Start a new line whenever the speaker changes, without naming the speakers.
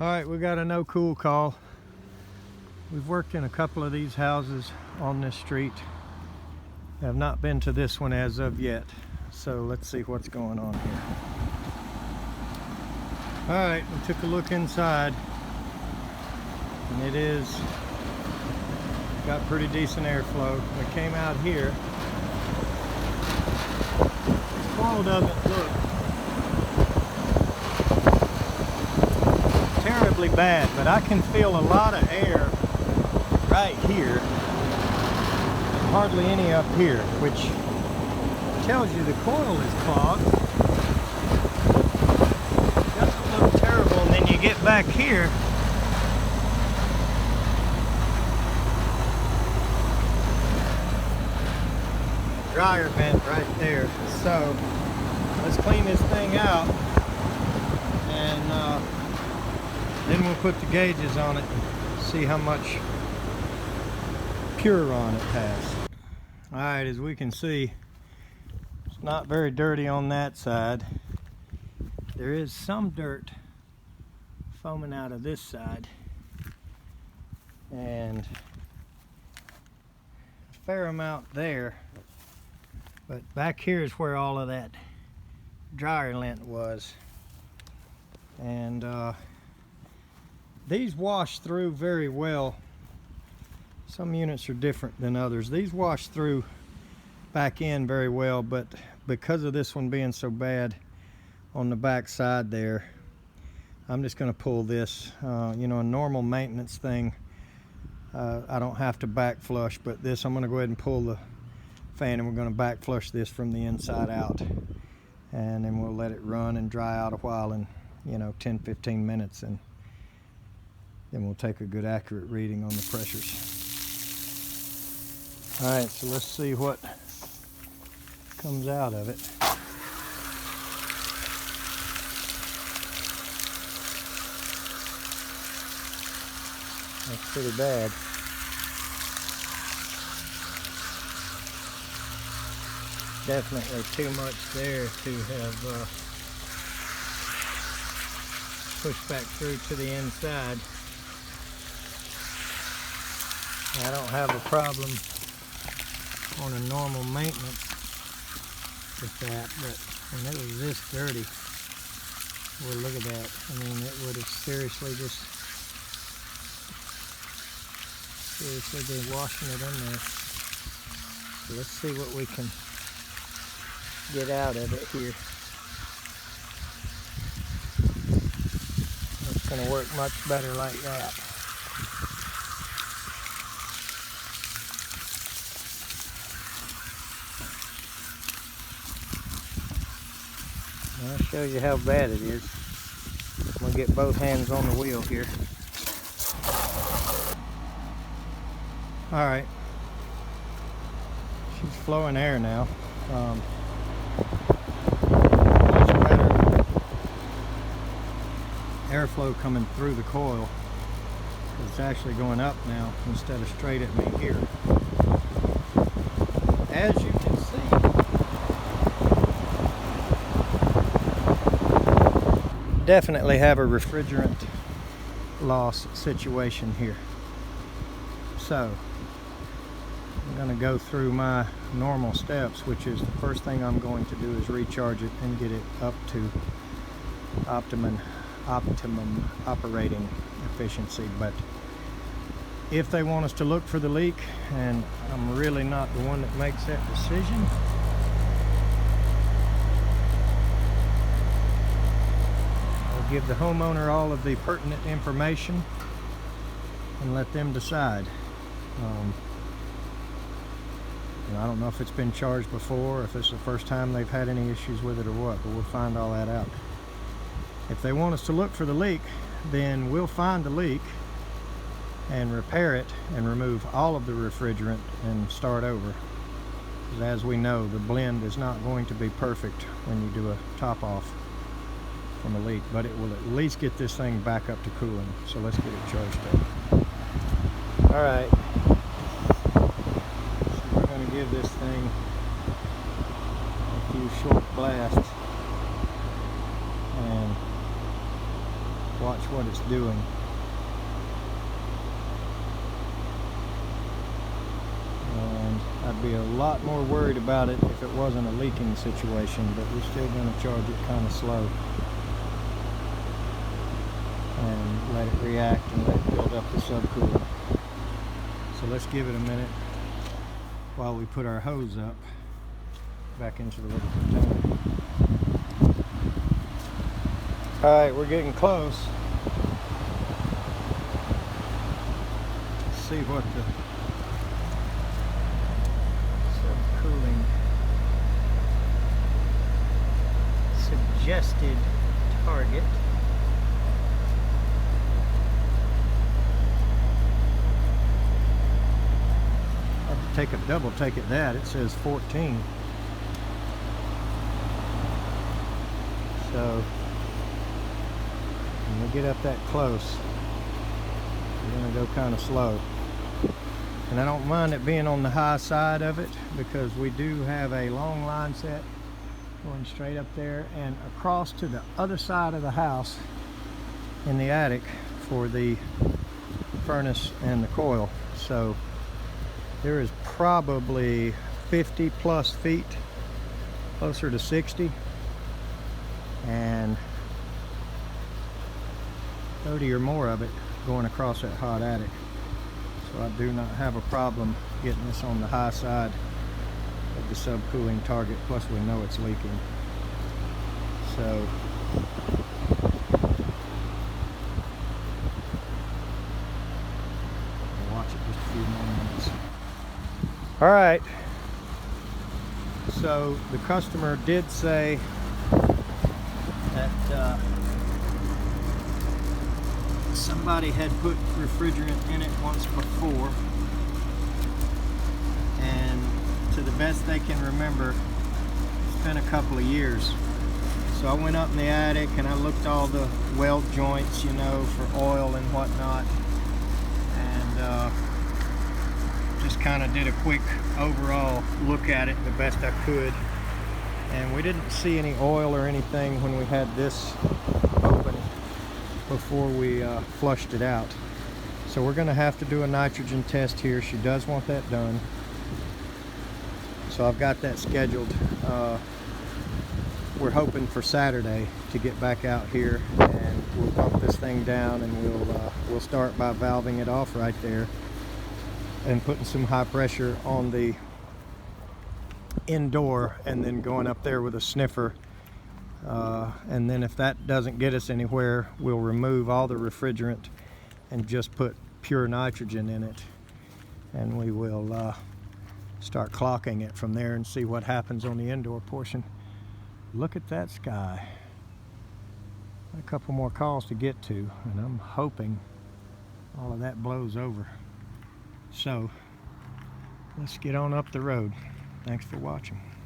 All right, we got a no cool call. We've worked in a couple of these houses on this street. Have not been to this one as of yet. So let's see what's going on here. All right, we took a look inside, and it is got pretty decent airflow. We came out here. The coil doesn't look terribly bad, but I can feel a lot of air right here and hardly any up here, which tells you the coil is clogged. Doesn't look terrible, and then you get back here. Dryer vent right there. So let's clean this thing out, and then we'll put the gauges on it and see how much Puron it has. All right, as we can see, it's not very dirty on that side. There is some dirt foaming out of this side, and a fair amount there. But back here is where all of that dryer lint was. And these wash through very well. Some units are different than others. These wash through back in very well, but because of this one being so bad on the back side there, I'm just going to pull this. You know, a normal maintenance thing, I don't have to back flush, but this I'm going to go ahead and pull the fan, and we're going to back flush this from the inside out, and then we'll let it run and dry out a while, in 10-15 minutes, and then we'll take a good accurate reading on the pressures. All right, so let's see what comes out of it. That's pretty bad. Definitely too much there to have pushed back through to the inside. I don't have a problem on a normal maintenance with that, but when it was this dirty, well, look at that. I mean, it would have seriously been washing it in there. So let's see what we can get out of it here. It's going to work much better like that. I'll show you how bad it is. I'm going to get both hands on the wheel here. Alright. She's flowing air now. Much better airflow coming through the coil. It's actually going up now instead of straight at me here. As you can see, definitely have a refrigerant loss situation here. So I'm going to go through my normal steps, which is the first thing I'm going to do is recharge it and get it up to optimum operating efficiency. But if they want us to look for the leak, and I'm really not the one that makes that decision, I'll give the homeowner all of the pertinent information and let them decide. I don't know if it's been charged before, if it's the first time they've had any issues with it or what, but we'll find all that out. If they want us to look for the leak, then we'll find the leak and repair it and remove all of the refrigerant and start over. Because as we know, the blend is not going to be perfect when you do a top off from a leak, but it will at least get this thing back up to cooling. So let's get it charged up. All right. Give this thing a few short blasts and Watch what it's doing. And I'd be a lot more worried about it if it wasn't a leaking situation, but we're still going to charge it kind of slow and let it react and let it build up the subcooler. So let's give it a minute while we put our hose up back into the little container. Alright, we're getting close. Let's see what the subcooling suggested target. I have to take a double take at that. It says 14. So when we get up that close, we're going to go kind of slow. And I don't mind it being on the high side of it because we do have a long line set going straight up there and across to the other side of the house in the attic for the furnace and the coil. So there is probably 50 plus feet, closer to 60, and 30 or more of it going across that hot attic. So I do not have a problem getting this on the high side of the subcooling target, plus we know it's leaking. So we'll watch it just a few more minutes. Alright, so the customer did say that somebody had put refrigerant in it once before, and to the best they can remember, it's been a couple of years. So I went up in the attic and I looked all the weld joints, you know, for oil and whatnot, and just kind of did a quick overall look at it the best I could, and we didn't see any oil or anything when we had this open before we flushed it out. So we're going to have to do a nitrogen test here. She does want that done, so I've got that scheduled. We're hoping for Saturday to get back out here, and we'll pump this thing down, and we'll start by valving it off right there and putting some high pressure on the indoor, and then going up there with a sniffer. And then if that doesn't get us anywhere, we'll remove all the refrigerant and just put pure nitrogen in it, and we will start clocking it from there and see what happens on the indoor portion. Look at that sky. A couple more calls to get to, and I'm hoping all of that blows over. So let's get on up the road. Thanks for watching.